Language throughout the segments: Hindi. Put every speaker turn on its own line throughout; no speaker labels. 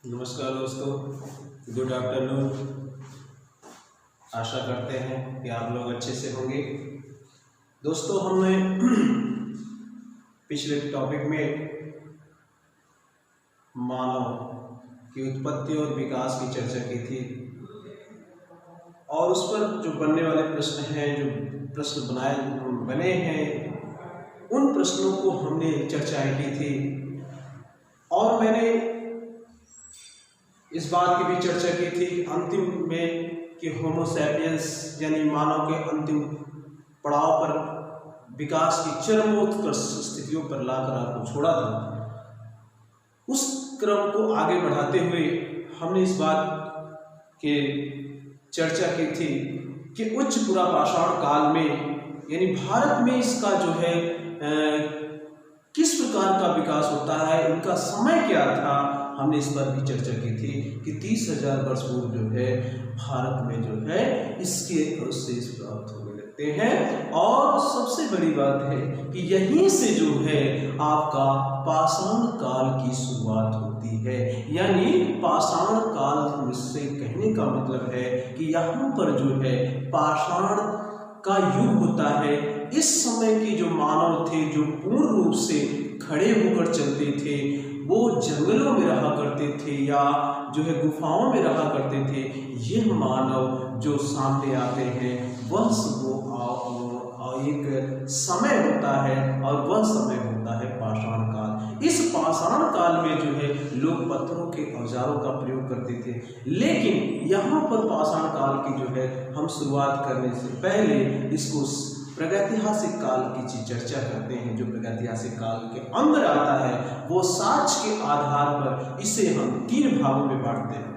नमस्कार दोस्तों, गुड आफ्टरनून। आशा करते हैं कि आप लोग अच्छे से होंगे। दोस्तों, हमने पिछले टॉपिक में मानव की उत्पत्ति और विकास की चर्चा की थी और उस पर जो बनने वाले प्रश्न हैं, जो प्रश्न बने हैं, उन प्रश्नों को हमने चर्चाएं की थी और मैंने इस बात की भी चर्चा की थी कि अंतिम में कि होमो सैपियंस यानी मानव के अंतिम पड़ाव पर विकास की चरमोत्कर्ष स्थितियों पर लाकर आपको छोड़ा था। उस क्रम को आगे बढ़ाते हुए हमने इस बात के चर्चा की थी कि उच्च पुरापाषाण काल में यानी भारत में इसका जो है किस प्रकार का विकास होता है, इनका समय क्या था, हमने इस पर भी चर्चा की थी कि 30,000 वर्ष पूर्व जो है भारत में जो है इसके अवशेष प्राप्त होने लगते हैं। और सबसे बड़ी बात है कि यहीं से जो है आपका पाषाण काल की शुरुआत होती है। यानी पाषाण काल से कहने का मतलब है कि यहाँ पर जो है पाषाण का युग होता है। इस समय के जो मानव थे, जो पूर्ण रूप से खड़े होकर चलते थे, वो जंगलों में रहा करते थे या जो है गुफाओं में रहा करते थे। ये मानव जो सामने आते हैं वह एक समय होता है और वह समय होता है पाषाण काल। इस पाषाण काल में जो है लोग पत्थरों के औजारों का प्रयोग करते थे, लेकिन यहाँ पर पाषाण काल की जो है हम शुरुआत करने से पहले इसको प्रागैतिहासिक काल की चर्चा करते हैं। जो प्रागैतिहासिक काल के अंदर आता है वो साक्ष्य के आधार पर इसे हम 3 भागों में बांटते हैं।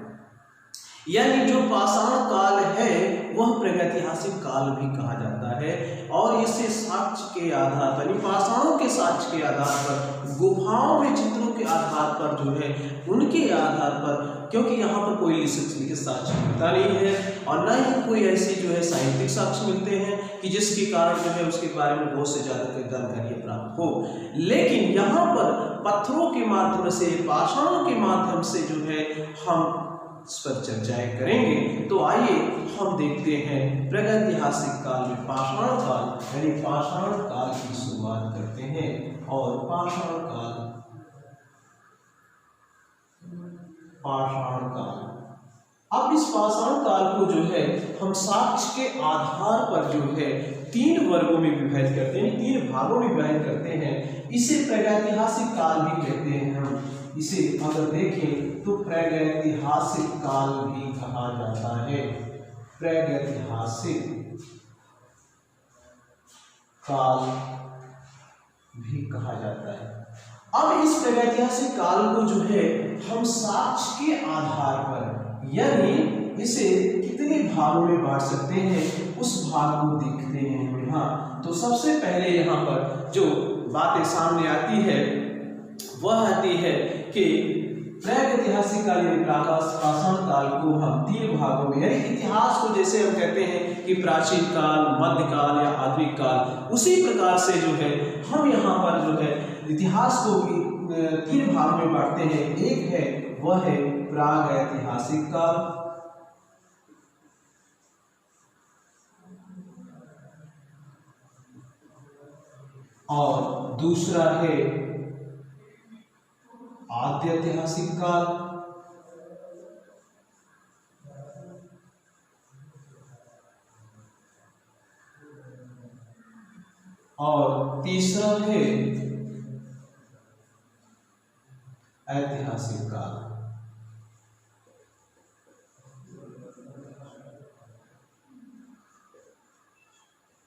यानी जो पाषाण काल है वह प्रागैतिहासिक काल भी कहा जाता है और इसे साक्ष्य के आधार पर, पाषाणों के साक्ष्य के आधार पर, गुफाओं में चित्रों के आधार पर जो है उनके आधार पर, क्योंकि यहाँ पर कोई लिखित साक्ष्य मिलता नहीं है और न ही कोई ऐसे जो है साहित्यिक साक्ष्य मिलते हैं कि जिसके कारण जो है उसके बारे में बहुत से ज़्यादा जानकारी प्राप्त हो। लेकिन यहाँ पर पत्थरों के माध्यम से, पाषाणों के माध्यम से जो है हम इस पर चर्चाएं करेंगे। तो आइए हम देखते हैं प्रागैतिहासिक काल में पाषाण काल यानी पाषाण काल की शुरुआत करते हैं। और पाषाण काल अब इस पाषाण काल को जो है हम साक्ष्य के आधार पर जो है 3 वर्गों में विभाजित करते हैं, 3 भागों में विभाजित करते हैं। इसे प्रागैतिहासिक काल भी कहते हैं। हम इसे अगर देखें तो प्रागैतिहासिक काल भी कहा जाता है। प्रागैतिहासिक काल भी कहा जाता है। अब इस प्रागैतिहासिक काल को जो है हम साक्ष्य के आधार पर, यानी इसे कितने भागों में बांट सकते हैं उस भाग को देखते हैं यहाँ। तो सबसे पहले यहाँ पर जो बातें सामने आती है वह आती है कि प्रागैतिहासिक काल यानी पाषाण काल को हम 3 भागों में, यानी इतिहास को जैसे हम कहते हैं कि प्राचीन काल, मध्यकाल या आधुनिक काल, उसी प्रकार से जो है हम यहाँ पर जो है इतिहास को भी 3 भाग में बांटते हैं। एक है वह है प्रागैतिहासिक काल, और दूसरा है आद्यैतिहासिक काल, और तीसरा है ऐतिहासिक काल।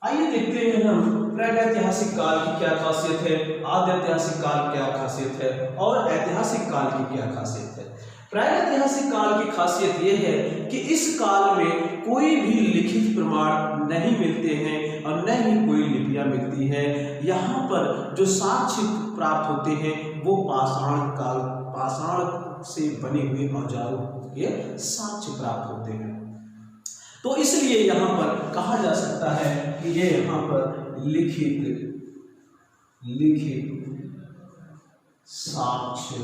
आइए देखते हैं हम प्रागैतिहासिक काल की क्या खासियत है, आद्यैतिहासिक काल क्या खासियत है और ऐतिहासिक काल की क्या खासियत है। प्रागैतिहासिक काल की खासियत यह है कि इस काल में कोई भी लिखित प्रमाण नहीं मिलते हैं और न ही कोई लिपियां मिलती है। यहाँ पर जो साक्ष्य प्राप्त होते हैं वो पाषाण से बने हुए औजारों के साक्ष्य प्राप्त होते हैं। तो इसलिए यहाँ पर कहा जा सकता है कि ये यहाँ पर लिखित साक्ष्य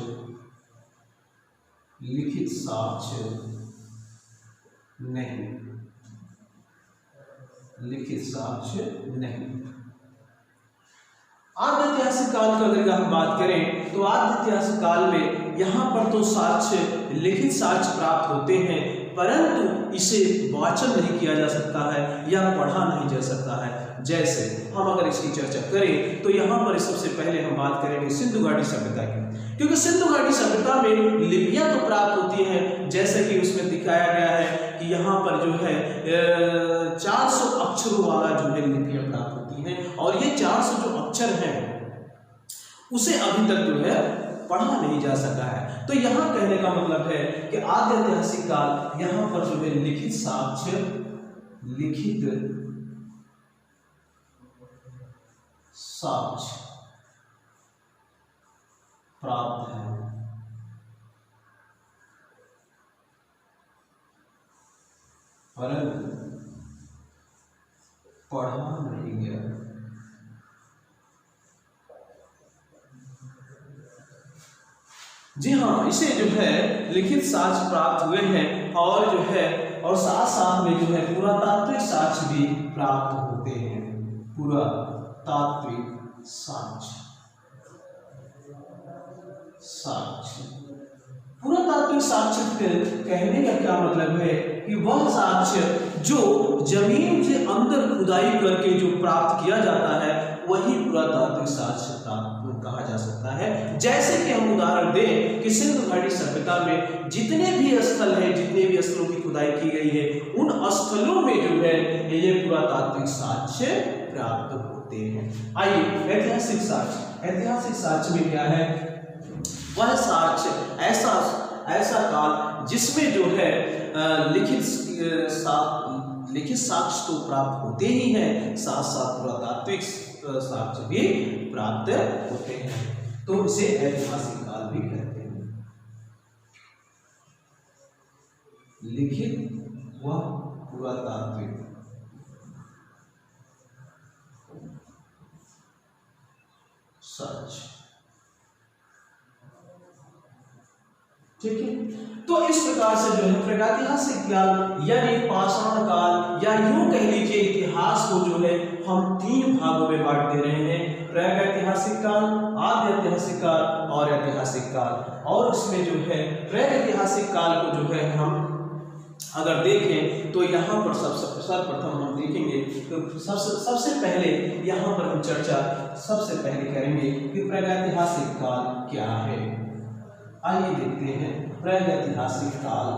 लिखित साक्ष्य नहीं, लिखित साक्ष्य नहीं। आद्य ऐतिहासिक काल की अगर हम बात करें तो आद्य ऐतिहासिक काल में यहाँ पर तो साक्ष्य, लिखित साक्ष्य प्राप्त होते हैं, परंतु इसे वाचन नहीं किया जा सकता है या पढ़ा नहीं जा सकता है। जैसे हम अगर इसकी चर्चा करें तो यहाँ पर सबसे पहले हम बात करेंगे सिंधु घाटी सभ्यता की, क्योंकि सिंधु घाटी सभ्यता में लिपियां तो प्राप्त होती हैं, जैसे कि उसमें दिखाया गया है कि यहाँ पर जो है 400 अक्षरों वाला जो है लिपियां प्राप्त होती हैं, और ये 400 जो अक्षर हैं उसे अभी तक जो है पढ़ा नहीं जा सका है। तो यहाँ कहने का मतलब है कि आद्य ऐतिहासिक काल यहाँ पर जो है लिखित साक्ष्य, लिखित साक्ष्य प्राप्त है, परंतु पढ़ा नहीं गया। जी हाँ, इसे जो है लिखित साक्ष्य प्राप्त हुए हैं, और जो है और साथ साथ में जो है पुरातात्विक साक्ष्य भी प्राप्त होते हैं। पुरातात्विक साक्ष्य, पुरातात्विक साक्ष्य कहने का क्या मतलब है कि वह साक्ष्य जो जमीन के अंदर खुदाई करके जो प्राप्त किया जाता है वही पुरातात्विक साक्ष्य प्राप्त कहा जा सकता है। जैसे कि हम उदाहरण दें कि सिंधु घाटी सभ्यता में जितने भी स्थल हैं, जितने भी स्थलों की खुदाई की गई है, उन स्थलों में जो है ये पुरातात्विक साक्ष्य प्राप्त होते हैं। आइए ऐतिहासिक साक्ष्य, ऐतिहासिक साक्ष्य में क्या है? वह साक्ष्य ऐसा काल जिसमें जो है लिखित साक्ष्य तो प्राप्त होते ही हैं, साथ साथ पुरातात्विक साक्ष्य भी प्राप्त होते हैं, तो इसे ऐतिहासिक काल भी कहते हैं। लिखित व पुरातात्विक साक्ष्य, ठीक है। तो इस प्रकार से जो है प्रागैतिहासिक काल यानी पाषाण काल, या यूं कह लीजिए इतिहास को जो है हम 3 भागों में बांट दे रहे हैं, प्रागैतिहासिक काल, आद्य ऐतिहासिक काल और ऐतिहासिक काल। और उसमें जो है प्रागैतिहासिक काल को जो है हम अगर देखें तो यहाँ पर सर्वप्रथम हम देखेंगे तो सबसे पहले यहाँ पर हम चर्चा सबसे पहले करेंगे कि प्रागैतिहासिक काल क्या है। आइए देखते हैं प्रागैतिहासिक काल,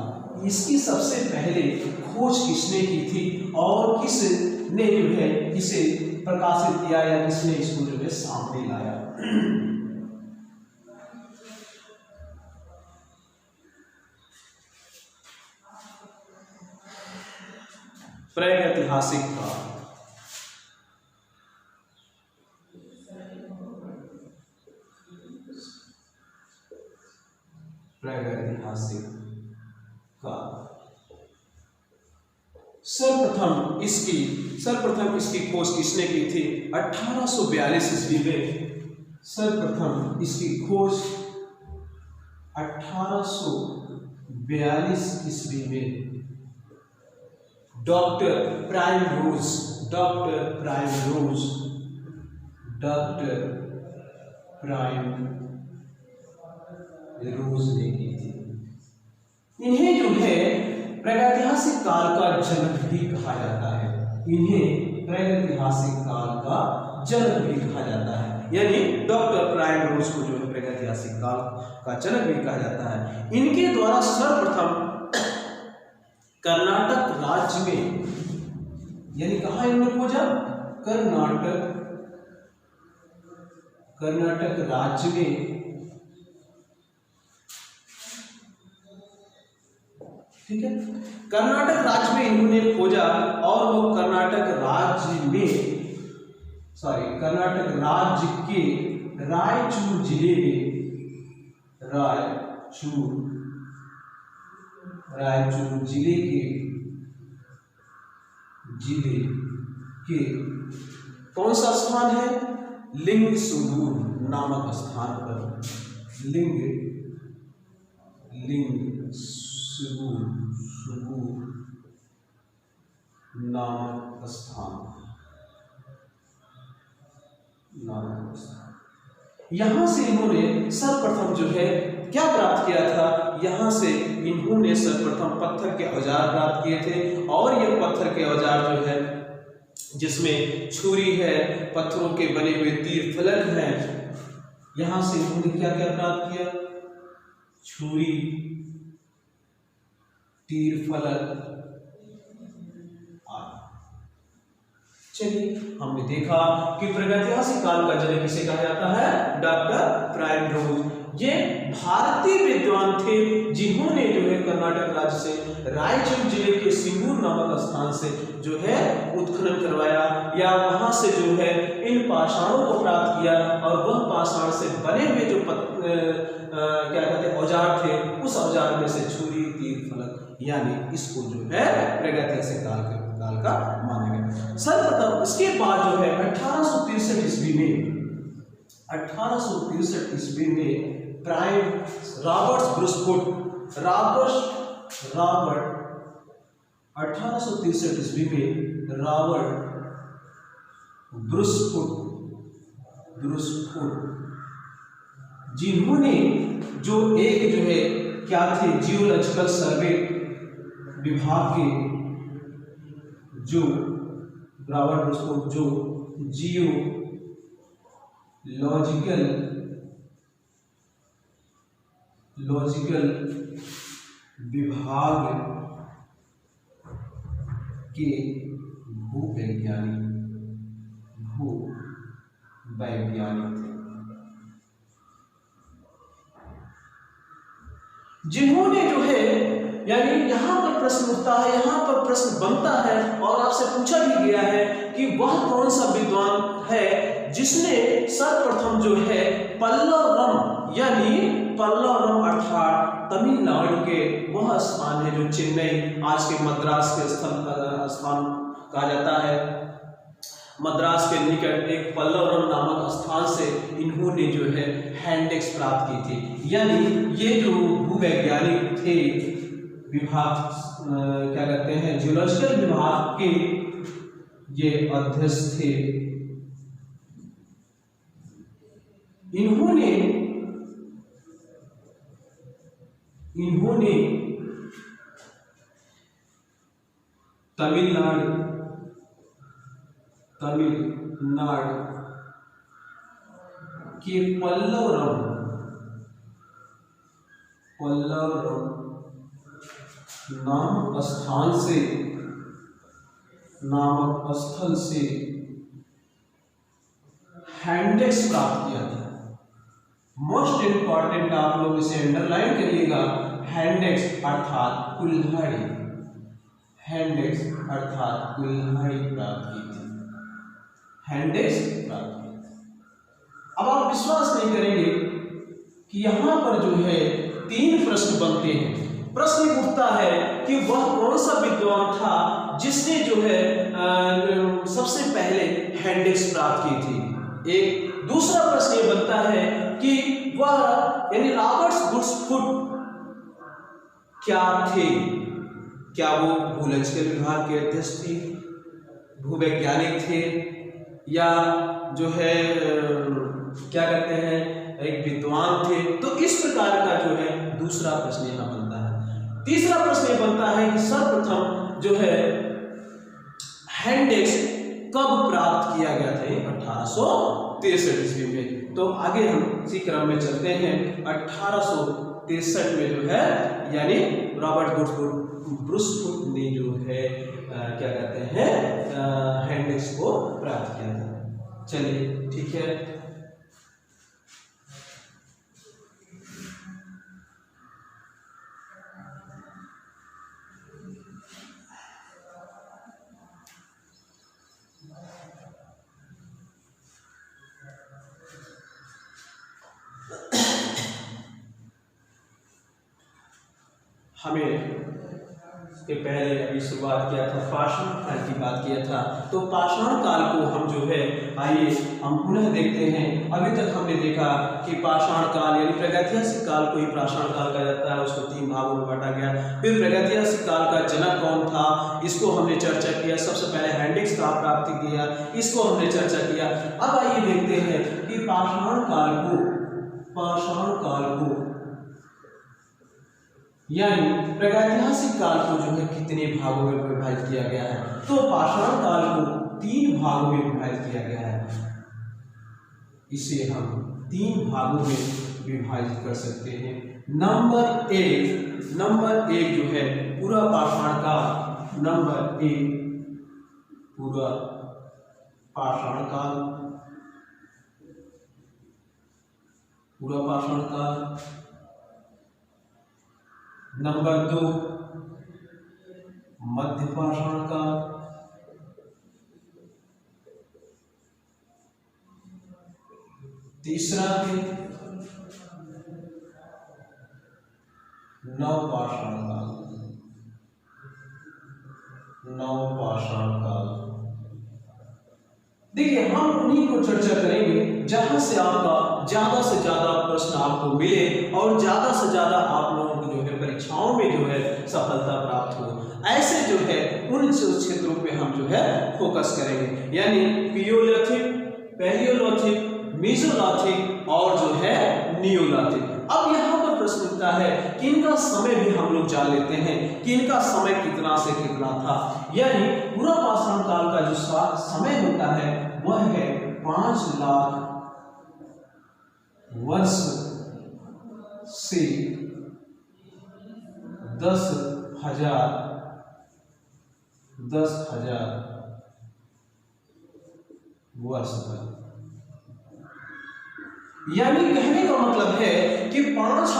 इसकी सबसे पहले खोज किसने की थी और किसने जो है इसे प्रकाशित किया या किसने इसको जो है सामने लाया। प्रागैतिहासिक काल, प्रागैतिहासिक काल सर्वप्रथम इसकी खोज किसने की थी? 1842 ईस्वी में। सर्वप्रथम इसकी खोज 1842 ईस्वी में डॉक्टर प्राइमरोज ने की थी। इन्हें जो है प्रागैतिहासिक काल का जनक भी कहा जाता है, इन्हें प्रागैतिहासिक काल का जनक भी कहा जाता है, यानी डॉक्टर प्राइमरोज को जो है प्रागैतिहासिक काल का जनक भी कहा जाता है। इनके द्वारा सर्वप्रथम कर्नाटक राज्य में, यानी कहाँ इन्होंने खोजा? कर्नाटक राज्य में, ठीक है, कर्नाटक राज्य में इन्होंने खोजा, और वो कर्नाटक राज्य के रायचूर जिले के कौन सा स्थान है? लिंग सुदूर नामक स्थान पर, लिंग सुगुर नामक स्थान। यहां से इन्होंने सर्वप्रथम जो है क्या प्राप्त किया था, यहां से इन्होंने सर्वप्रथम पत्थर के औजार प्राप्त किए थे। और ये पत्थर के औजार जो है जिसमें छुरी है, पत्थरों के बने हुए तीर फलक हैं, यहां से इन्होंने क्या क्या प्राप्त किया, छुरी, तीर फलक। चलिए हमने देखा कि प्रागैतिहासिक काल का जनक किसे कहा जाता है, डॉक्टर प्राइमरोज। ये भारतीय विद्वान थे जिन्होंने जो है कर्नाटक राज्य से रायचूर जिले के सिंगूर नामक स्थान से जो है उत्खनन करवाया, या वहां से जो है इन पाषाणों को प्राप्त किया, और वह पाषाण से बने हुए जो क्या कहते हैं औजार थे, उस औजार में से छुरी, तीर फलक, यानी इसको जो है प्रागैतिहासिक काल का माना गया। सर्वप्रथम इसके बाद जो है 1863 ईस्वी में, 1863 ईस्वी में प्राइम रॉबर्ट ब्रुसफुट, रॉबर्ट 1863 ईस्वी में रॉबर्ट ब्रुसफुट जिन्होंने जो एक जो है क्या थे, जियोलॉजिकल सर्वे विभाग के जो रॉबर्ट ब्रुसफुट जो लॉजिकल विभाग के भूवैज्ञानिक थे, जिन्होंने जो है, यानी यहां पर प्रश्न उठता है, यहां पर प्रश्न बनता है और आपसे पूछा भी गया है कि वह कौन सा विद्वान है जिसने सर्वप्रथम जो है पल्लवरम, यानी पल्लवरम अर्थात तमिलनाडु के वह स्थान है जो चेन्नई, आज के मद्रास के स्थान कहा जाता है, मद्रास के निकट एक पल्लवरम नामक स्थान से इन्होंने जो है हैंडेक्स प्राप्त की थी। यानी ये जो भूवैज्ञानिक थे, विभाग क्या कहते हैं, जियोलॉजिकल विभाग के ये अध्यक्ष थे, इन्होंने तमिलनाडु के पल्लवरम नामक स्थल से हैंडेक्स प्राप्त किया था। मोस्ट इंपॉर्टेंट आप लोग इसे अंडरलाइन करिएगा, हैंडेक्स अर्थात कुल्हाड़ी, हैंडेक्स अर्थात कुल्हाड़ी प्राप्त की थी, हैंडेक्स प्राप्त की थी। अब आप विश्वास नहीं करेंगे कि यहां पर जो है 3 प्रश्न बनते हैं। प्रश्न उठता है कि वह कौन सा विद्वान था जिसने जो है सबसे पहले हैंडेक्स प्राप्त की थी। एक दूसरा प्रश्न ये बनता है कि वह यानी रॉबर्ट ब्रुसफुट क्या थे, क्या वो भूलॉजिकल विभाग के अध्यक्ष थे, भूवैज्ञानिक थे, या जो है क्या कहते हैं एक विद्वान थे। तो इस प्रकार का जो है दूसरा प्रश्न यहाँ बनता है। तीसरा प्रश्न ये बनता है कि सर्वप्रथम जो है हैंडेक्स कब प्राप्त किया गया था, 1863 ईस्वी में। तो आगे हम इसी क्रम में चलते हैं। 1863 में जो है यानी रॉबर्ट ब्रुसफुट ने जो है क्या कहते हैं हैंडेक्स को प्राप्त किया था। चलिए ठीक है, हमें के पहले अभी शुरुआत किया था, पाषाण काल की बात किया था। तो पाषाण काल को हम जो है आइए हम पुनः देखते हैं। अभी तक हमने देखा कि पाषाण काल यानी प्रागैतिहासिक काल को ही पाषाण काल कहा जाता है, उसको 3 भागों में बांटा गया। फिर प्रागैतिहासिक काल का जनक कौन था, इसको हमने चर्चा किया। सबसे पहले हेंड्रिक्स का प्राप्ति किया, इसको हमने चर्चा किया। अब आइए देखते हैं कि पाषाण काल को यानी प्रागैतिहासिक काल को जो है कितने भागों में विभाजित किया गया है। तो पाषाण काल को 3 भागों में विभाजित किया गया है। इसे हम 3 भागों में विभाजित कर सकते हैं। नंबर एक जो है पूरा पाषाण काल, नंबर 1 पूरा पाषाण काल, पूरा पाषाण काल। नंबर 2 मध्य पाषाण काल, तीसरा है नवपाषाण काल, नवपाषाण काल। देखिए हम उन्हीं को चर्चा करेंगे जहां से आपका ज्यादा से ज्यादा प्रश्न आपको मिले और ज्यादा से ज्यादा आप लोगों को जो है परीक्षाओं में जो है सफलता प्राप्त हो। ऐसे जो है उन क्षेत्रों पे हम जो है फोकस करेंगे, यानी पियोलिथिक, पैलियोलिथिक, मेसोलिथिक और जो है नियोलिथिक। अब यहाँ पर प्रश्न उठता है कि इनका समय भी हम लोग जान लेते हैं कि इनका समय कितना से कितना था। यानी पूरा पाषाण काल का जो समय होता है वह है 5 लाख वर्ष से 10,000 वर्ष तक। यानी कहने का मतलब है कि 5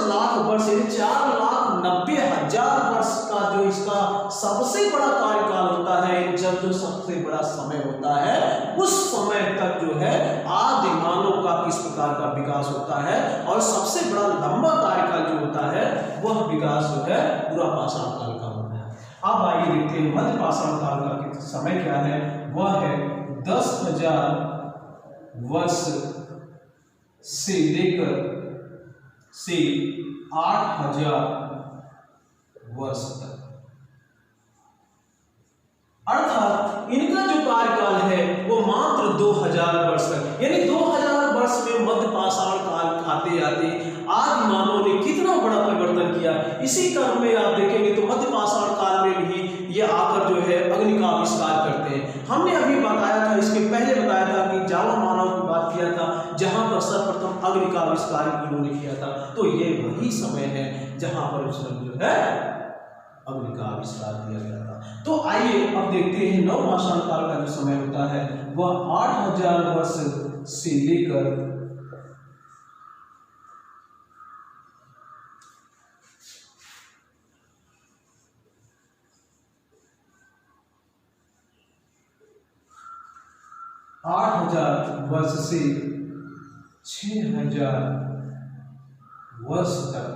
लाख वर्ष यानी 4,90,000 वर्ष का जो इसका सबसे बड़ा कार्यकाल होता है, जब जो सबसे बड़ा समय होता है उस समय तक जो है आदि मानव का किस प्रकार का विकास होता है और सबसे बड़ा लंबा कार्यकाल जो होता है वह विकास जो है पूरा पाषाण काल का होता है। अब आइए देखते हैं मध्य पाषाण काल का समय क्या है। वह है 10,000 वर्ष से लेकर 8,000 वर्ष तक। अर्थात इनका जो कार्यकाल है वो मात्र 2,000 वर्ष तक, यानी 2,000 वर्ष में मध्य पाषाण काल आते आते आदि मानव ने कितना बड़ा परिवर्तन किया। इसी क्रम में आप देखेंगे तो मध्य पाषाण काल में भी ये आकर जो है अग्नि का आविष्कार करते हैं। हमने अभी बताया था, इसके पहले बताया था कि जावा मानव की बात किया था जहां पर सर्वप्रथम अग्नि का आविष्कार इन्होंने किया था। तो ये वही समय है जहां पर उसने जो है अग्नि का आविष्कार किया गया था। तो आइए अब देखते हैं नवपाषाण काल का जो समय होता है वह 8,000 वर्ष से लेकर 8,000 वर्ष से 6,000 वर्ष तक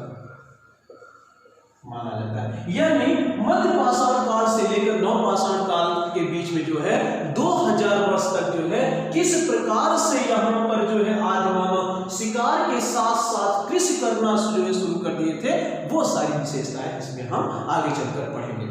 माना जाता है। यानी मध्य पाषाण काल से लेकर नवपाषाण काल के बीच में जो है 2,000 वर्ष तक जो है किस प्रकार से यहाँ पर जो है आदि मानव शिकार के साथ साथ कृषि करना जो है शुरू कर दिए थे, वो सारी विशेषताएं इसमें हम आगे चलकर पढ़ेंगे।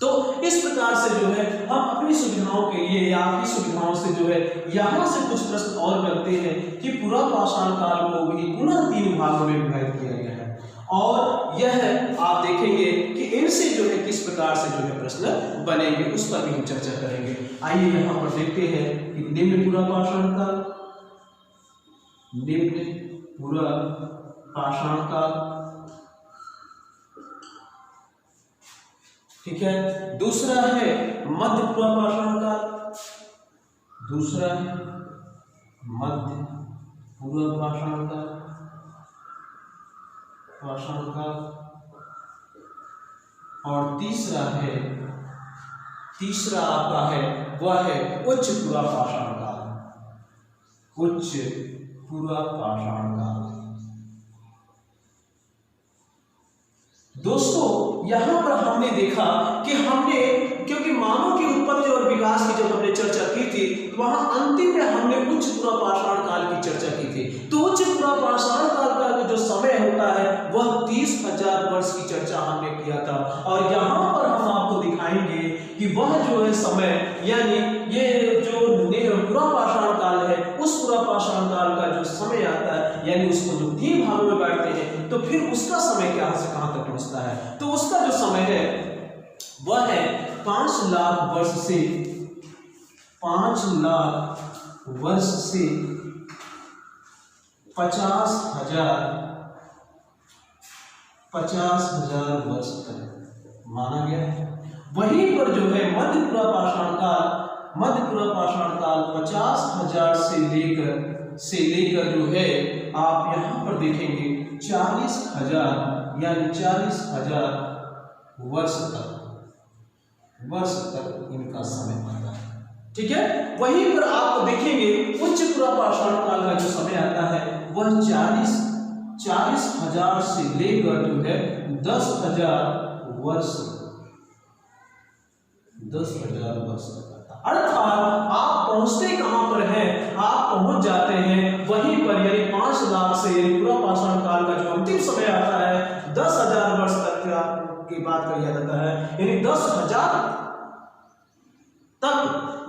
तो इस प्रकार से जो है हम अपनी सुविधाओं के लिए या आपकी सुविधाओं से जो है यहाँ से कुछ प्रश्न और करते हैं कि पूरा पाषाण काल को भी पुनः 3 भागों में विभाजित किया गया है और यह आप देखेंगे कि इनसे जो है किस प्रकार से जो है प्रश्न बनेंगे, उस पर भी हम चर्चा करेंगे। आइए यहाँ पर देखते हैं कि निम्न पूरा पाषाण काल, निम्न पूरा पाषाण काल, ठीक है। दूसरा है मध्य पूरा पाषाण काल, दूसरा है मध्य पूरा पाषाण काल, पाषाण काल, और तीसरा आपका है वह है उच्च पूरा पाषाण काल, उच्च पूरा पाषाण काल। दोस्तों यहाँ पर हमने देखा कि हमने क्योंकि मानव की उत्पत्ति और विकास की जब हमने चर्चा की थी, वहां अंतिम में हमने उच्च पुरापाषाण काल की चर्चा की थी। तो उच्च पुरापाषाण काल का जो समय होता है वह 30,000 वर्ष की चर्चा हमने किया था। और यहाँ पर हम आपको दिखाएंगे कि वह जो है समय, यानी ये जो पुरापाषाण काल है, उस पुरापाषाण काल का जो समय आता है, यानी उसको जो 3 भागों में बांटते हैं, तो फिर उसका समय कहां से कहां तक पहुंचता है। तो उसका जो समय है वह है 5 लाख वर्ष से 50,000 वर्ष तक माना गया है। वहीं पर जो है मध्य पुरापाषाण काल 50,000 से लेकर जो है आप यहां पर देखेंगे 40,000 यानी 40,000 वर्ष तक इनका समय आता है। ठीक है, वहीं पर आप देखेंगे उच्च पुरापाषाण काल का जो समय आता है वह 40,000 से लेकर जो है 10,000 वर्ष तक आता है। अर्थात आप पहुंचते कहां पर हैं, आप पहुंच जाते हैं वहीं पर, यानी 5 लाख से, यानी पुरापाषाण काल का जो अंतिम समय आता है 10,000 वर्ष तक की बात किया जाता है, यानी 10,000 तक,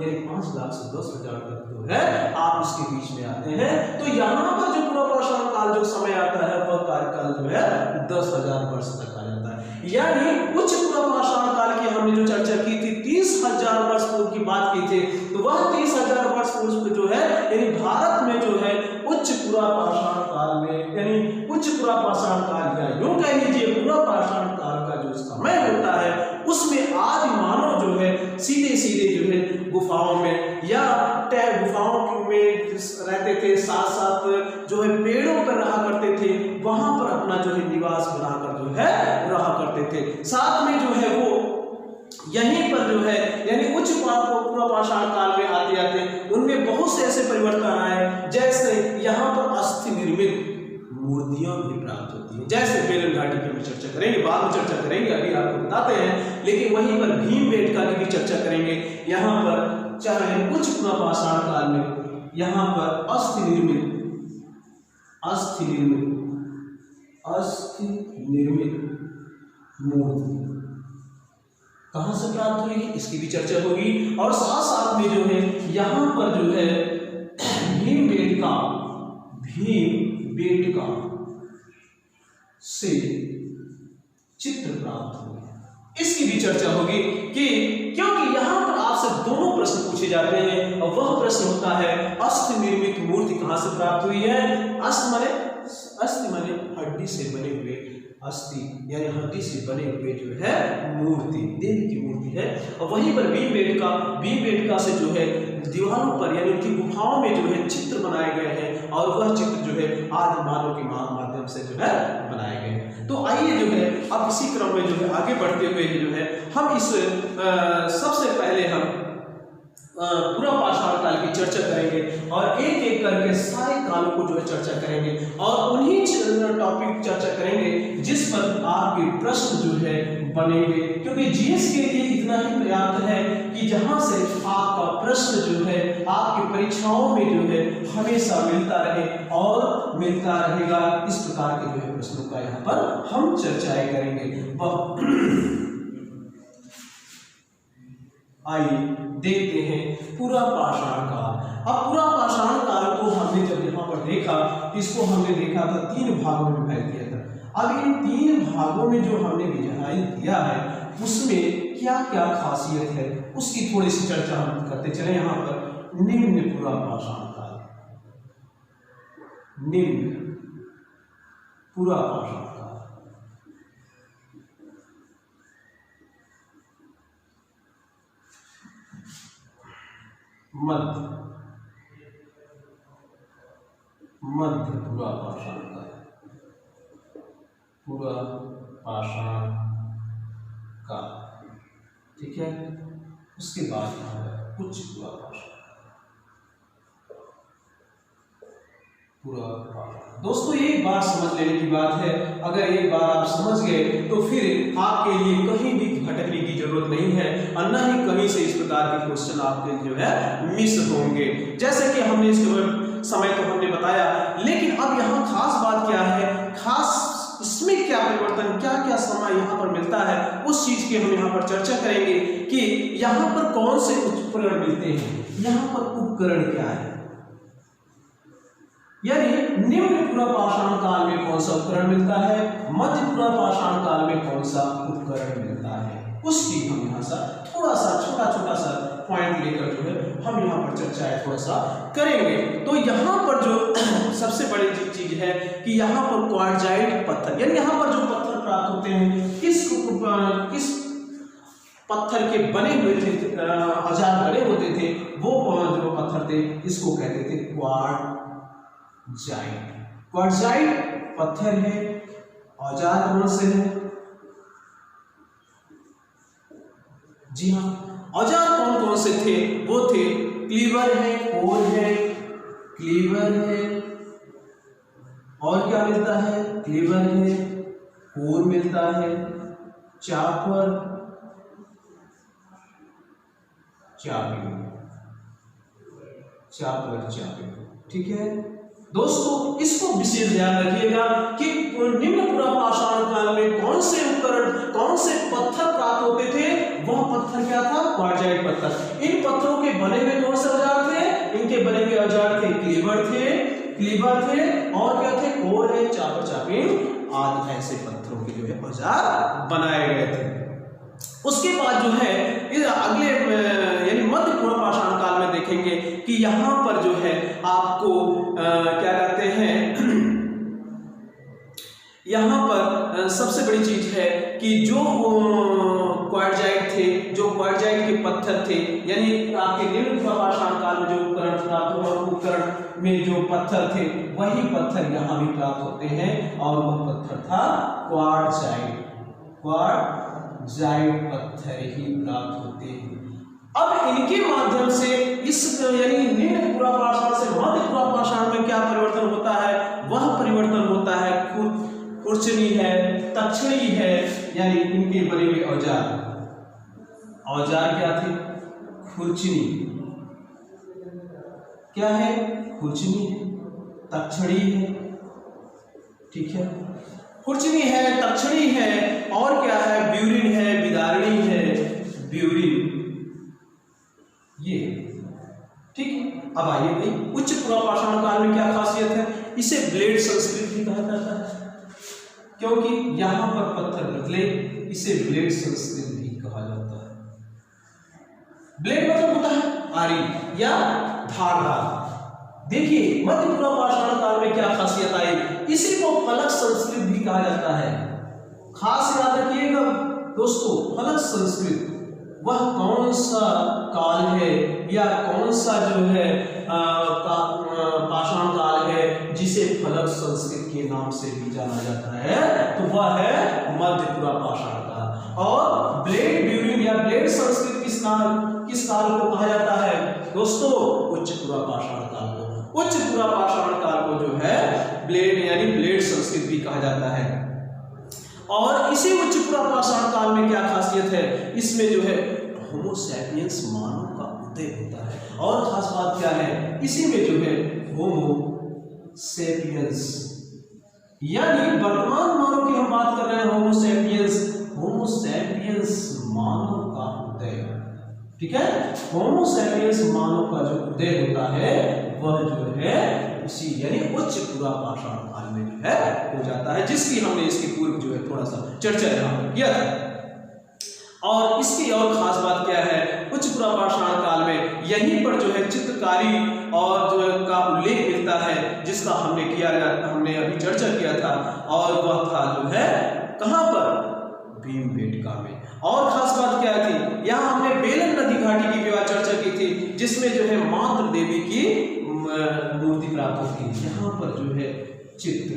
यानी 5 लाख से 10,000 तक जो है आप इसके बीच में आते हैं। तो यहाँ पर जो पुरापाषाण काल जो समय आता है वह कार्यकाल जो है 10,000 वर्ष तक आ जाता है। यानी उच्च पुरापाषाण काल की हमने जो चर्चा की थी 30,000 वर्ष पूर्व की बात की थी, तो वह 30,000 वर्ष पूर्व जो है, यानी भारत में जो है उच्च पुरापाषाण काल में, यानी उच्च पुरापाषाण काल या यूं कह लीजिए पुरापाषाण काल का जो समय होता है उसमें आदि मानव जो है सीधे जो है गुफाओं में या गुफाओं में रहते थे, साथ साथ जो है पेड़ों पर रहा करते थे, वहां पर अपना जो है निवास बनाकर जो है रहा करते थे। साथ में जो है वो यहीं पर जो है, यानी उच्च पुरापाषाण काल में आते आते उनमें बहुत से ऐसे परिवर्तन आए, जैसे यहाँ पर अस्थि निर्मित मूर्तियां भी प्राप्त होती है, जैसे बेलन घाटी की भी चर्चा करेंगे, बाद में चर्चा करेंगे, अभी आपको बताते हैं। लेकिन वहीं पर भीमबेटका की भी चर्चा करेंगे। यहाँ पर चाहे उच्च पुरापाषाण काल में यहाँ पर अस्थि निर्मित मूर्ति कहां से प्राप्त हुई, इसकी भी चर्चा होगी। और साथ साथ में जो है यहाँ पर जो है भीमबेटका से चित्र प्राप्त हुए, इसकी भी चर्चा होगी कि क्योंकि यहाँ पर आपसे दोनों प्रश्न पूछे जाते हैं, और वह प्रश्न होता है अस्थि निर्मित मूर्ति कहां से प्राप्त हुई है। अस्थि माने हड्डी से बने हुए, अस्थि यानी हड्डी से बने हुए जो है मूर्ति, देवी की मूर्ति है। और वहीं पर भीमबेटका से जो है दीवारों पर, यानी उनकी गुफाओं में जो है चित्र बनाए गए हैं, और वह चित्र जो है आदि मानव के माध्यम से जो है बनाए गए हैं। तो आइए जो है अब इसी क्रम में जो है आगे बढ़ते हुए जो है हम इस सबसे पहले हम पुरापाषाण काल की चर्चा करेंगे, और एक एक करके सारे कालों को जो है चर्चा करेंगे, और उन्हीं टॉपिक चर्चा करेंगे जिस पर आपके प्रश्न जो है बनेंगे। क्योंकि जीएस के लिए इतना ही पर्याप्त है कि जहां से आपका प्रश्न जो है आपकी परीक्षाओं में जो है हमेशा मिलता रहे और मिलता रहेगा। इस प्रकार के जो है प्रश्नों का यहाँ पर हम चर्चाएं करेंगे। आइए देखते हैं पुरापाषाण काल। अब पुरापाषाण काल को हमने जब यहाँ पर देखा, इसको हमने देखा था 3 भागों में विभाजित किया था। अब इन 3 भागों में जो हमने विभाजित किया है उसमें क्या क्या खासियत है उसकी थोड़ी सी चर्चा हम करते चले। यहाँ पर निम्न पुरापाषाण काल, निम्न पुरापाषाण काल, मध्य पुरापाषाण काल, ठीक है। उसके बाद उच्च पुरापाषाण। दोस्तों एक बात समझ लेने की बात है, अगर एक बार आप समझ गए तो फिर आपके लिए कहीं भी भटकने की जरूरत नहीं है और न ही कहीं से इस प्रकार के क्वेश्चन आपके जो है मिस होंगे। जैसे कि हमने इसके समय तो हमने बताया, लेकिन अब यहाँ खास बात क्या है, खास इसमें क्या परिवर्तन, क्या क्या समय यहाँ पर मिलता है, उस चीज की हम यहाँ पर चर्चा करेंगे कि यहाँ पर कौन से उपकरण मिलते हैं। यहाँ पर उपकरण क्या है, यानी निम्न पुरापाषाण काल में कौन सा उपकरण मिलता है, मध्य पुरापाषाण काल में कौन सा उपकरण मिलता है, उसकी हम यहाँ सा थोड़ा सा छोटा सा पॉइंट लेकर जो है हम यहाँ पर चर्चा थोड़ा सा करेंगे। तो यहाँ पर जो सबसे बड़ी चीज है कि यहाँ पर क्वार्टजाइट पत्थर, यानी यहाँ पर जो पत्थर प्राप्त होते हैं किस पत्थर के बने हुए थे, औजार बने होते थे, वो जो पत्थर थे इसको कहते थे क्वार्टजाइट। क्वार्टजाइट पत्थर है, औजार कौन से हैं, जी हाँ, औजार कौन कौन से थे, वो थे क्लीवर है, कोर है, क्लीवर है, और क्या मिलता है, क्लीवर है, कोर मिलता है, चापर, चापी, ठीक है दोस्तों। इसको विशेष ध्यान रखिएगा कि निम्न पुरापाषाण काल में कौन से उपकरण, कौन से पत्थर प्राप्त होते थे, वह पत्थर क्या था, क्वार्टजाइट पत्थर। इन पत्थरों के बने हुए कौन से औजार थे, इनके बने हुए औजार थे क्लीवर थे और क्या थे, कोर है, चापी आदि ऐसे पत्थरों के जो है औजार बनाए गए थे। उसके बाद जो है अगले यानी मध्य पुरापाषाण काल में देखेंगे कि यहाँ पर जो है आपको क्या कहते हैं, यहाँ पर सबसे बड़ी चीज है कि जो क्वार्टजाइट थे, जो क्वार्टजाइट के पत्थर थे, यानी आपके निम्न पुरापाषाण काल में जो उपकरण में जो पत्थर थे वही पत्थर यहाँ भी प्राप्त होते हैं और वह पत्थर था क्वार्टजाइट पत्थर ही प्राप्त होते हैं। अब इनके माध्यम से इस यानी निम्न पुरापाषाण से मध्य पुरापाषाण में क्या परिवर्तन होता है, वह परिवर्तन होता है खुरचनी है, तक्षणी है, यानी इनके बने हुए औजार क्या थे, खुरचनी क्या है, खुरचनी है, तक्षणी है, ठीक है, खुरचनी है, तक्षणी है और क्या है, ब्यूरिन है, बिदारणी है, ब्यूरिन, ये ठीक है। अब आइए भाई उच्च पुरापाषाण काल में क्या खासियत है, इसे ब्लेड संस्कृति भी कहा जाता है, क्योंकि यहां पर पत्थर निकले, इसे ब्लेड संस्कृति भी कहा जाता है। ब्लेड मतलब होता है आरी या धारदार। देखिए मध्य पुरापाषाण काल में क्या खासियत आई, इसी को फलक संस्कृत भी कहा जाता है। खास याद रखिएगा दोस्तों, फलक संस्कृत वह कौन सा काल है या कौन सा जो है पाषाण काल है जिसे फलक संस्कृत के नाम से भी जाना जाता है, तो वह है मध्य पुरापाषाण काल। और ब्लेड ब्यूरिन या ब्लेड संस्कृत किस काल को कहा जाता है दोस्तों, उच्च पुरापाषाण काल को। उच्च पुरापाषाण काल को जो है ब्लेड यानी ब्लेड संस्कृत भी कहा जाता है। और इसी उच्च पुरापाषाण काल में क्या खासियत है, इसमें जो है होमो सैपियंस मानव का उदय होता है। और खास बात क्या है, इसी में जो है होमो सैपियंस यानी वर्तमान मानव की हम बात कर रहे हैं, होमो सैपियंस मानव का उदय, ठीक है। होमो सैपियंस मानव का जो उदय होता है वह जो है उसी यानी उच्च पुरापाषाण काल में जो है हो जाता है, जिसकी हमने इसके पूर्व जो है थोड़ा सा चर्चा यहाँ किया था। और इसकी और खास बात क्या है, उच्च पुरापाषाण काल में यहीं पर जो है चित्रकारी और जो है का उल्लेख मिलता है, जिसका हमने अभी चर्चा किया था, और वह था जो है कहाँ पर, भीमबेटका में। और खास बात क्या थी, यहाँ हमने बेलन नदी घाटी की भी चर्चा की थी, जिसमें जो है मातृ देवी की मूर्ति प्राप्त होती है। यहाँ पर जो है चित्र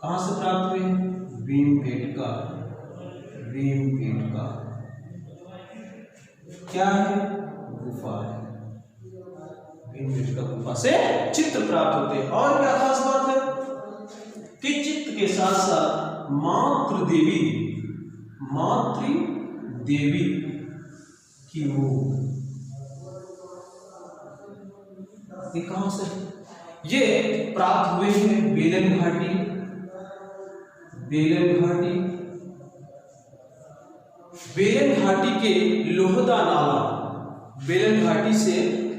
कहाँ से प्राप्त हुए, भीमबेटका क्या है, गुफा है, भीमबेटका गुफा से चित्र प्राप्त होते हैं। और क्या खास बात है कि चित्र के साथ साथ मातृ देवी की मूर्ति, ये कहां से, ये प्राप्त हुए हैं बेलन घाटी के लोहदा नाला, बेलन घाटी से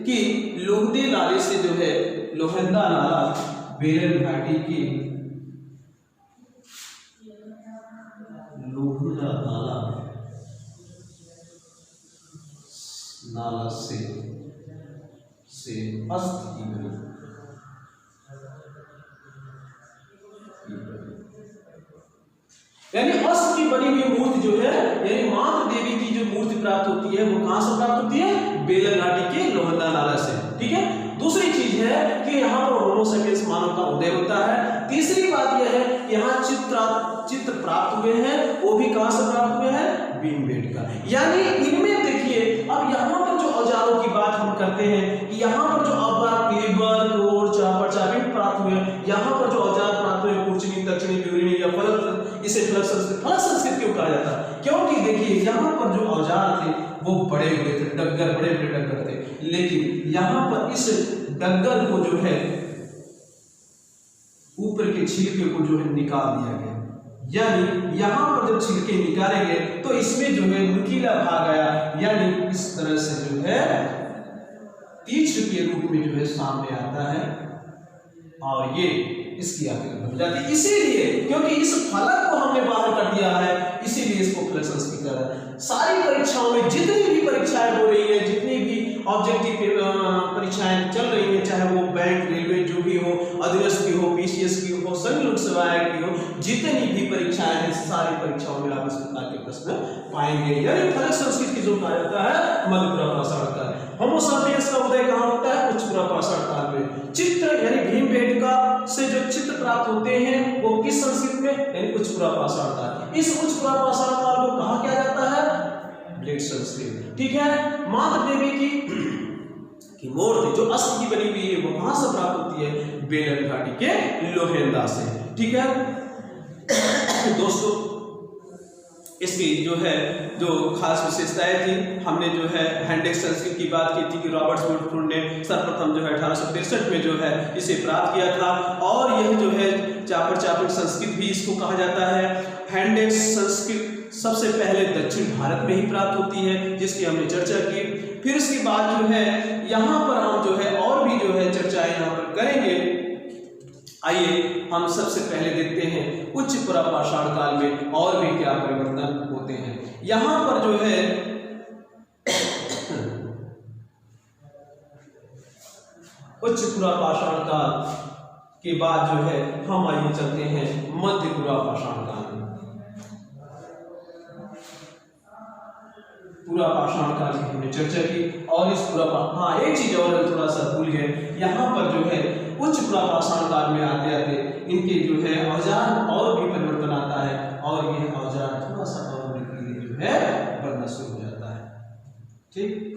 कि लोहदे नाले से जो है लोहंदा नाला, बेलन घाटी के लोहदा नाला से अस्त की बनी, यानी अस्त की बनी हुई मूर्ति जो है, यानी मातृ देवी की जो मूर्ति प्राप्त होती है वो कहां से प्राप्त होती है, बेलन घाटी के लोहंदा नाला से। ठीक है, दूसरी चीज है कि यहाँ पर होमो सेपियंस मानव का उदय होता है। तीसरी बात यह है कि यहाँ चित्र प्राप्त हुए हैं, वो भी कहां से प्राप्त हुए हैं, भीमबेटका। यानी इनमें देखिए, अब यहाँ पर जो औजारों की बात हम करते हैं कि यहाँ पर जो औजार क्लीवर, कोर, चाबी प्राप्त हुए, यहाँ पर जो औजार प्राप्त हुए कुर्चनी, दक्षिणी, ब्यूरिनी या फलक, इसे फलक संस्कृत क्यों कहा जाता है, क्योंकि देखिए यहाँ पर जो औजार थे वो बड़े हुए थे, डग्गर, बड़े बड़े डग्गर थे, लेकिन यहाँ पर इस डग्गर को जो है ऊपर के छिलके को जो है निकाल दिया गया, यानी यहाँ पर जब छिलके निकाले गए तो इसमें जो है नुकीला भाग आया, यानी इस तरह से जो है तीक्ष्ण के रूप में जो है सामने आता है और ये इसकी आकृति बन जाती है। इसीलिए क्योंकि इस फलक को हमने बाहर कर दिया है, इसीलिए इसको फलक संस्कृत कहा जाता है। सारी परीक्षाओं में जितनी भी परीक्षाएं हो रही है, जितनी भी ऑब्जेक्टिव परीक्षाएं चल रही हैं, चाहे वो बैंक, रेलवे जो भी हो, अधीनस्थ की हो, पीसीएस की हो, सभी लोक सेवाएं की हो, जितनी भी परीक्षाएं हैं सारी परीक्षाओं में आप इस प्रकार के प्रश्न पाएंगे। यानी फलक संस्कृत की जो कहा जाता है मध्यपुरा पाषाण काल। होमो सेपियंस का उदय कहाँ होता है, उच्चपुरा पाषाण काल में। चित्र यानी भीमबेटका से जो चित्र प्राप्त होते हैं वो किस संस्कृत में, यानी उच्चपुरा पाषाण काल। इस उच्चपुरा पाषाण काल को कहा क्या जाता है, ब्लेड संस्कृत। ठीक है, मातृ देवी की मूर्ति जो अस्त की बनी हुई है वो कहां से प्राप्त होती है, बेलन घाटी के लोहेंदा से। ठीक है दोस्तों, इसकी जो है जो खास विशेषताएं थी, हमने जो है हैंडेक्स संस्कृत की बात की थी कि रॉबर्ट वुडफोर्ड ने सर्वप्रथम जो है 1863 में जो है इसे प्राप्त किया था, और यह जो है चापर संस्कृत भी इसको कहा जाता है। हैंडेक्स संस्कृत सबसे पहले दक्षिण भारत में ही प्राप्त होती है, जिसकी हमने चर्चा की। फिर उसके बाद जो है यहाँ पर हम जो है और भी जो है चर्चाएं यहाँ पर करेंगे। आइए हम सबसे पहले देखते हैं उच्चपुरा पाषाण काल में और भी क्या परिवर्तन होते हैं। यहाँ पर जो है उच्चपुरा पाषाण काल के बाद जो है हम आइए चलते हैं मध्यपुरा पाषाण काल में। पूरा पाषाण काल की हमने चर्चा की, और इस हाँ एक चीज और थोड़ा सा भूल गए, यहाँ पर जो है उच्चपुरा पाषाण काल में आते आते इनके जो है औजार और भी परिवर्तन आता है, और ये औजार थोड़ा सा और नुकीले जो है बनना शुरू हो जाता है। ठीक,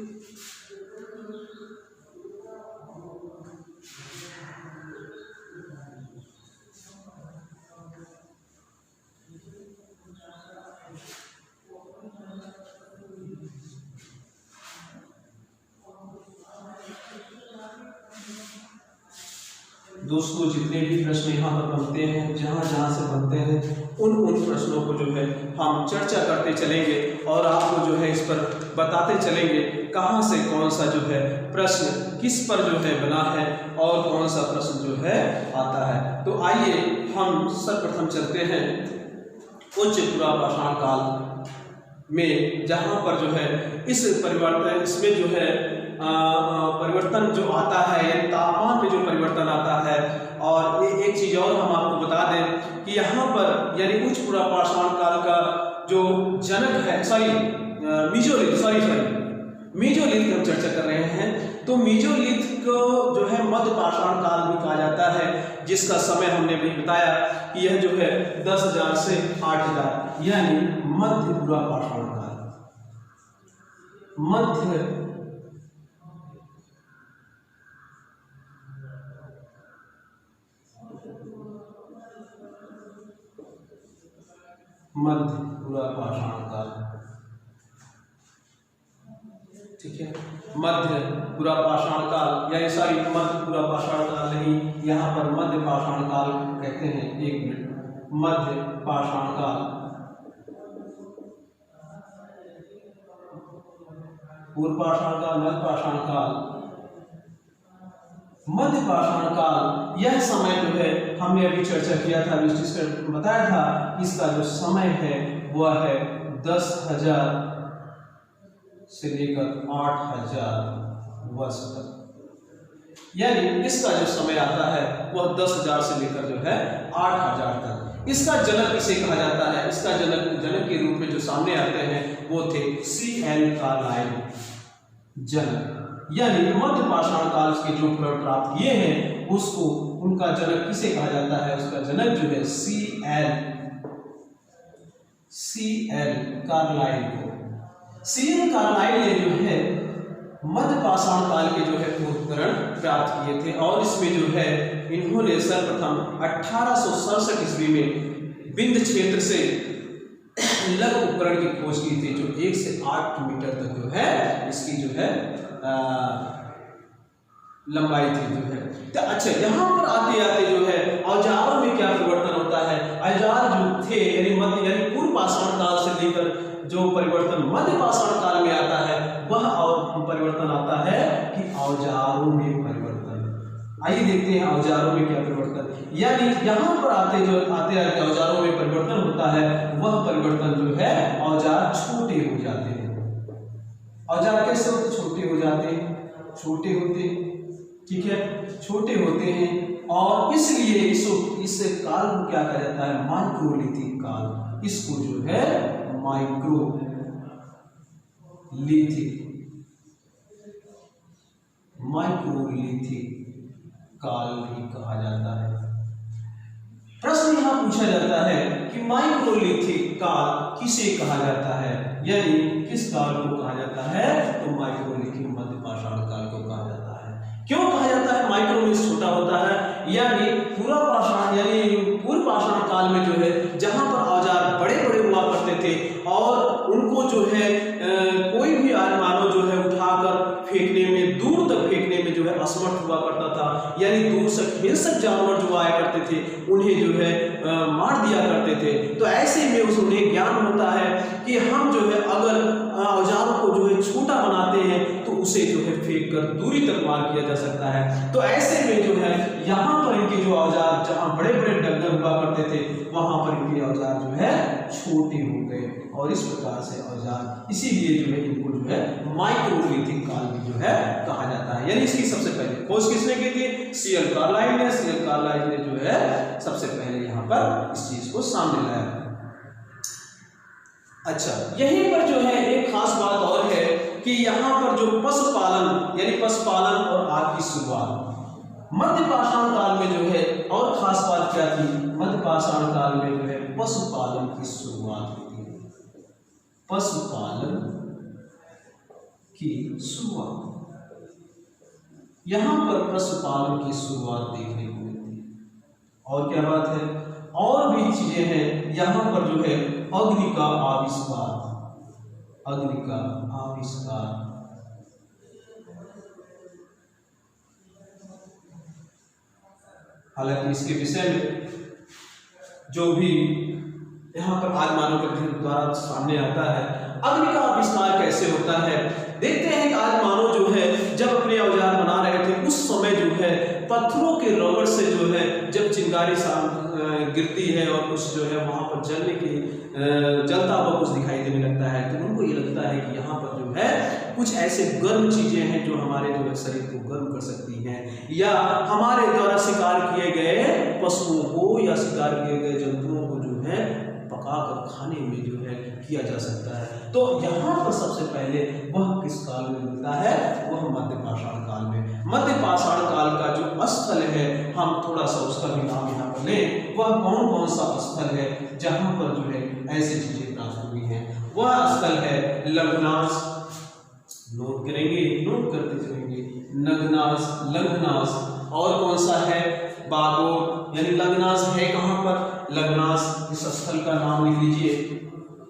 दोस्तों जितने भी प्रश्न यहाँ पर बनते हैं, जहाँ से बनते हैं, उन प्रश्नों को जो है हम चर्चा करते चलेंगे और आपको जो है इस पर बताते चलेंगे कहाँ से कौन सा जो है प्रश्न किस पर जो है बना है और कौन सा प्रश्न जो है आता है। तो आइए हम सर्वप्रथम चलते हैं उच्चपुरा पाषाण काल में, जहाँ पर जो है इस परिवर्तन इसमें जो है परिवर्तन जो आता है, यानी तापमान में जो परिवर्तन आता है। और एक चीज और हम आपको बता दें कि यहाँ पर यानी उच्चपुरा पाषाण काल का जो जनक है, मीजोलिथ हम चर्चा कर रहे हैं। तो मीजोलिथ को जो है मध्य पाषाण काल भी कहा जाता है, जिसका समय हमने भी बताया कि यह जो है 10,000 से 8,000, यानी मध्यपुरा पाषाण काल। मध्य पुरापाषाण काल, ठीक है, मध्य पुरापाषाण काल, या सॉरी मध्य पुरापाषाण काल नहीं, यहाँ पर मध्य पाषाण काल कहते हैं। एक मिनट, मध्य पाषाण काल, पूर्व पाषाण काल, मध्य पाषाण काल। मध्य पाषाण काल, यह समय जो है हमने अभी चर्चा किया था, बताया था, इसका जो समय है वह है 10,000 से लेकर 8,000 वर्ष तक। यानी इसका जो समय आता है वह 10,000 से लेकर जो है 8,000 तक। इसका जनक किसे कहा जाता है? इसका जनक के रूप में जो सामने आते हैं वो थे C.L. कार्लाइल जनक। यानी मध्य पाषाण काल के जो पुनः प्राप्त किए हैं उसको, उनका जनक किसे कहा जाता है? उसका जनक जो है C.L. कार्लाइल को। C.L. कार्लाइल ने जो है मध्य पाषाण काल के जो है उपकरण प्राप्त किए थे, और इसमें जो है इन्होंने सर्वप्रथम 1867 ईस्वी में बिंद क्षेत्र से लघु उपकरण की खोज की थी, जो 1 से 8 मीटर तक जो है इसकी जो है लंबाई थी जो है। तो अच्छा, यहाँ पर आते आते जो है औजारों में क्या परिवर्तन होता है? औजार जो थे यानी पूर्व पाषाण काल से लेकर जो परिवर्तन मध्य पाषाण काल में आता है वह और परिवर्तन आता है कि औजारों में परिवर्तन। आइए देखते हैं औजारों में क्या परिवर्तन। यानी यहाँ पर आते आते औजारों में परिवर्तन होता है, वह परिवर्तन जो है औजार छोटे हो जाते हैं। औजार कैसे होते? छोटे हो जाते हैं, छोटे होते, ठीक है, छोटे होते हैं, और इसलिए इस काल को क्या कहा जाता है? माइक्रोलिथिक काल। इसको जो है माइक्रोलिथिक काल भी कहा जाता है। प्रश्न यहाँ पूछा जाता है कि माइक्रोलिथिक काल किसे कहा जाता है, यानी किस काल को कहा जाता है? तो माइक्रोलिथिक मध्य पाषाण काल को कहा जाता है। क्यों कहा जाता है? माइक्रो मीन्स छोटा होता है, यानी पूरा पाषाण यानी पूर्व पाषाण काल में जो है जहां पर औजार बड़े बड़े हुआ करते थे और उनको जो है कोई भी मानव जो है उठाकर फेंकने में, दूर तक फेंकने में जो है असमर्थ हुआ करता था, यानी दूर से हिंसक जानवर जो आया करते थे उन्हें जो है मार दिया करते थे। तो ऐसे में उन्हें ज्ञान होता है कि हम जो है अगर औजारों को जो है छोटा बनाते हैं तो उसे जो है फेंक कर दूरी तक मार किया जा सकता है। तो ऐसे में जो है यहाँ पर इनके जो औजार जहाँ बड़े बड़े डगर हुआ करते थे वहां पर इनके औजार जो है छोटे हो गए, और इस प्रकार से औजार, इसीलिए जो है इनको जो है माइक्रोलिथिक काल भी जो है कहा जाता है। यानी इसकी सबसे पहले खोज किसने की थी? C.L. कार्लाइल ने। C.L. कार्लाइल ने जो है सबसे पहले यहाँ पर इस चीज को सामने लाया। अच्छा, यहीं पर जो है एक खास बात और है कि यहाँ पर जो पशुपालन यानी पशुपालन और आग की शुरुआत मध्य पाषाण काल में जो है, और खास बात क्या थी? मध्य पाषाण काल में जो है पशुपालन की शुरुआत होती है। पशुपालन की शुरुआत, यहाँ पर पशुपालन की शुरुआत देखने को मिलती है। और क्या बात है? और भी चीजें हैं यहाँ पर जो है अग्नि का आविष्कार, अग्नि का आविष्कार, हालांकि इसके विषय में जो भी यहाँ पर आज मानव के द्वारा सामने आता है, अग्नि का आविष्कार कैसे होता है देखते हैं। कि आज मानव जो है जब अपने औजार बना रहे थे उस समय जो है पत्थरों के रगड़ से जो है जब चिंगारी गिरती है और कुछ जो है वहां पर जलता हुआ कुछ दिखाई देने लगता है, तो उनको ये लगता है कि यहाँ पर जो है कुछ ऐसे गर्म चीजें हैं जो हमारे जो है शरीर को गर्म कर सकती हैं, या हमारे द्वारा शिकार किए गए पशुओं को या शिकार किए गए जंतुओं को जो है पकाकर खाने में जो है किया जा सकता है। तो यहाँ पर सबसे पहले वह किस काल में मिलता है? वह मध्य पाषाण काल में। मध्य पाषाण काल का जो स्थल है, हम थोड़ा सा उसका भी नाम यहाँ पर लें, वह कौन कौन सा स्थल है जहाँ पर जो है ऐसी चीजें प्राप्त हुई हैं? वह स्थल है लग्नास, नोट करेंगे, नोट करते चलेंगे, नग्नास, लग्नास, और कौन सा है? बागोर यानी लग्नास है कहाँ पर, लग्नास इस स्थल का नाम लिख लीजिए,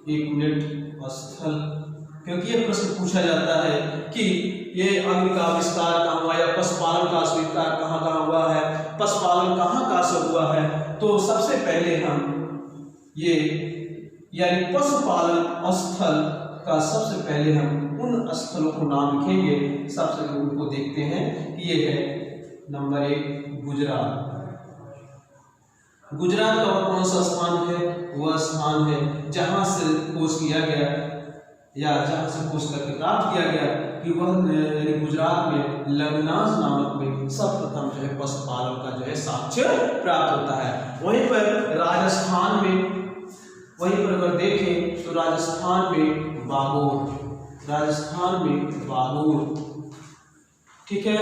1 मिनट, स्थल, क्योंकि ये प्रश्न पूछा जाता है कि ये अग्नि का आविष्कार कहाँ हुआ या पशुपालन का आविष्कार कहाँ कहाँ हुआ है, पशुपालन कहाँ से हुआ है। तो सबसे पहले हम ये यानी पशुपालन स्थल का सबसे पहले हम उन स्थलों को नाम लिखेंगे। सबसे उनको देखते हैं कि ये है नंबर 1 गुजरात। गुजरात का कौन सा स्थान है, वह स्थान है जहां से खोज किया गया या जहां से खोज करके प्राप्त किया गया कि वह यानी गुजरात में लग्नास नामक में सर्वप्रथम जो है पशुपालन का जो है साक्ष्य प्राप्त होता है। वहीं पर राजस्थान में, वहीं पर अगर देखें तो राजस्थान में बागोर, राजस्थान में बागोर, ठीक है।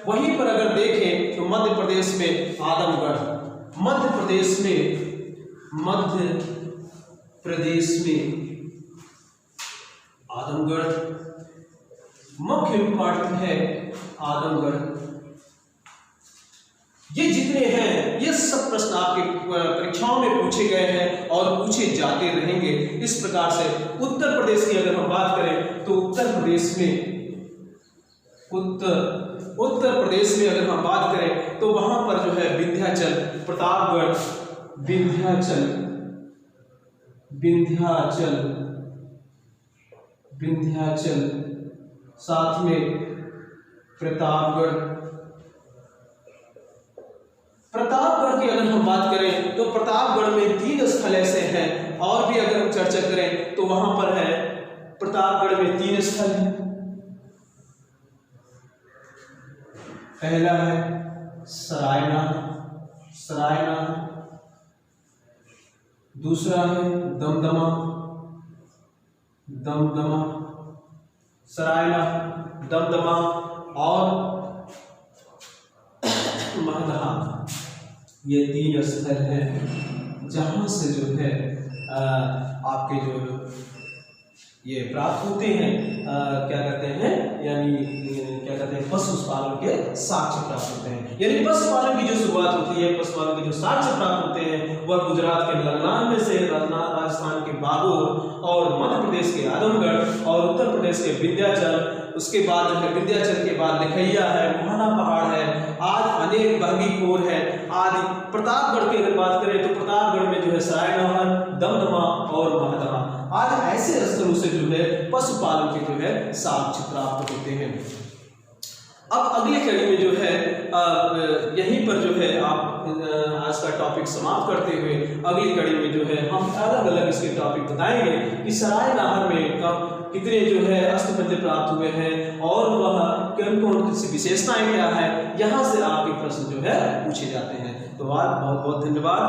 वहीं पर अगर देखें तो मध्य प्रदेश में आदमगढ़, मध्य प्रदेश में आदमगढ़ मुख्य इंपॉर्टेंट है आदमगढ़। ये जितने हैं ये सब प्रश्न आपके परीक्षाओं में पूछे गए हैं और पूछे जाते रहेंगे। इस प्रकार से उत्तर प्रदेश की अगर हम बात करें तो उत्तर प्रदेश में अगर हम बात करें तो वहां पर जो है विंध्याचल, प्रतापगढ़, विंध्याचल, साथ में प्रतापगढ़ की अगर हम बात करें तो प्रतापगढ़ में 3 स्थल ऐसे हैं, और भी अगर हम चर्चा करें तो वहां पर है प्रतापगढ़ में 3 स्थल हैं। पहला है सरायना, दूसरा है दमदमा, सरायना, दमदमा और महदहा। ये 3 स्थल हैं जहां से जो है आपके जो ये प्राप्त होते हैं क्या कहते हैं, यानी क्या कहते हैं पशुपालन के साक्ष्य प्राप्त होते हैं। यानी पशुपालन की जो शुरुआत होती है, पशुपालन के जो साक्ष्य प्राप्त होते हैं वह गुजरात के लग्नान में से, राजस्थान के बागोर और मध्य प्रदेश के आदमगढ़ और उत्तर प्रदेश के विंध्याचल, उसके बाद जो है विंध्याचल के बाद लिखैया है, मोहना पहाड़ है, आज अनेक बहंगीपुर है आदि। प्रतापगढ़ की अगर बात करें तो प्रतापगढ़ में जो है सरायना, दमदमा और महदहा, आज ऐसे स्थलों से जो है पशुपालन के जो है साक्ष्य प्राप्त होते हैं। अब अगली कड़ी में जो है यहीं पर जो है आप आज का टॉपिक समाप्त करते हुए अगली कड़ी में जो है हम अलग अलग इसके टॉपिक बताएंगे कि सरायनाहर में कितने जो है अस्थिपंजर प्राप्त हुए हैं और वह कौन सी विशेषताएं क्या है, यहाँ से आपके प्रश्न जो है पूछे जाते हैं। तो आज बहुत बहुत धन्यवाद।